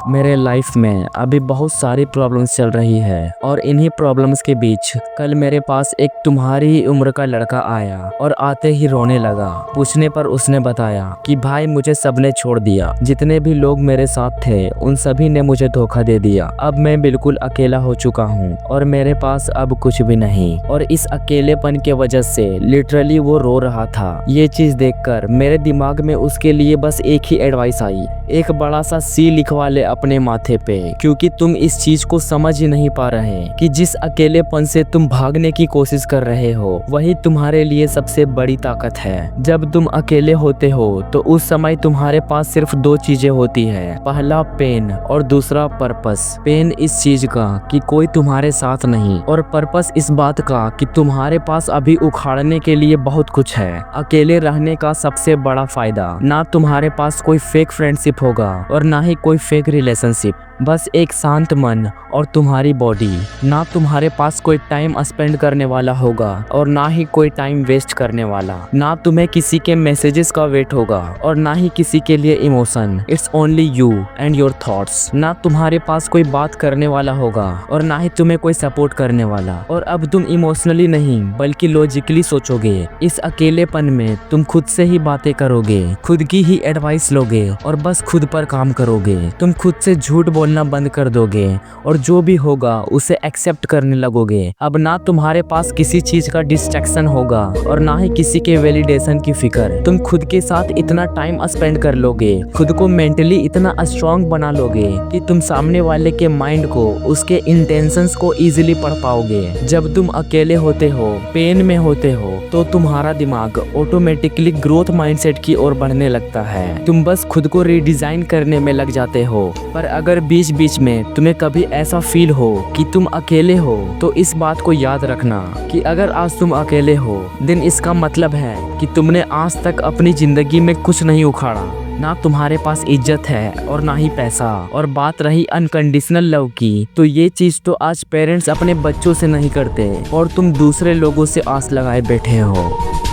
मेरे लाइफ में अभी बहुत सारी प्रॉब्लम्स चल रही है और इन्हीं प्रॉब्लम्स के बीच कल मेरे पास एक तुम्हारी ही उम्र का लड़का आया और आते ही रोने लगा। पूछने पर उसने बताया कि भाई मुझे सबने छोड़ दिया, जितने भी लोग मेरे साथ थे उन सभी ने मुझे धोखा दे दिया। अब मैं बिल्कुल अकेला हो चुका हूँ और मेरे पास अब कुछ भी नहीं। और इस अकेलेपन के वजह से लिटरली वो रो रहा था। ये चीज देखकर मेरे दिमाग में उसके लिए बस एक ही एडवाइस आई, एक बड़ा सा सी लिखवा ले अपने माथे पे, क्योंकि तुम इस चीज को समझ ही नहीं पा रहे कि जिस अकेलेपन से तुम भागने की कोशिश कर रहे हो वही तुम्हारे लिए सबसे बड़ी ताकत है। जब तुम अकेले होते हो तो उस समय तुम्हारे पास सिर्फ दो चीजें होती है, पहला पेन और दूसरा पर्पस। पेन इस चीज का कि कोई तुम्हारे साथ नहीं, और पर्पस इस बात का कि तुम्हारे पास अभी उखाड़ने के लिए बहुत कुछ है। अकेले रहने का सबसे बड़ा फायदा, ना तुम्हारे पास कोई फेक फ्रेंडशिप होगा और ना ही कोई फेक रिलेशनशिप, बस एक शांत मन और तुम्हारी बॉडी। ना तुम्हारे पास कोई टाइम स्पेंड करने वाला होगा और ना ही कोई टाइम वेस्ट करने वाला। ना तुम्हें किसी के मैसेजेस का वेट होगा और ना ही किसी के लिए emotion. It's only you and your thoughts. ना तुम्हारे पास कोई बात करने वाला होगा और ना ही तुम्हें कोई सपोर्ट करने वाला। और अब तुम इमोशनली नहीं बल्कि लॉजिकली सोचोगे। इस अकेलेपन में तुम खुद से ही बातें करोगे, खुद की ही एडवाइस लोगे और बस खुद पर काम करोगे। तुम खुद से झूठ बोलना बंद कर दोगे और जो भी होगा उसे एक्सेप्ट करने लगोगे। अब ना तुम्हारे पास किसी चीज का डिस्ट्रैक्शन होगा और ना ही किसी के वैलिडेशन की फिक्र। तुम खुद के साथ इतना टाइम स्पेंड कर लोगे, खुद को मेंटली इतना स्ट्रांग बना लोगे कि तुम सामने वाले के माइंड को, उसके इंटेंशंस को इजीली पढ़ पाओगे। जब तुम अकेले होते हो, पेन में होते हो, तो तुम्हारा दिमाग ऑटोमेटिकली ग्रोथ माइंडसेट की ओर बढ़ने लगता है। तुम बस खुद को रिडिजाइन करने में लग जाते हो। पर अगर बीच बीच में तुम्हें कभी ऐसा फील हो कि तुम अकेले हो तो इस बात को याद रखना कि अगर आज तुम अकेले हो देन इसका मतलब है कि तुमने आज तक अपनी जिंदगी में कुछ नहीं उखाड़ा। ना तुम्हारे पास इज्जत है और ना ही पैसा। और बात रही अनकंडीशनल लव की, तो ये चीज तो आज पेरेंट्स अपने बच्चों से नहीं करते और तुम दूसरे लोगों से आस लगाए बैठे हो।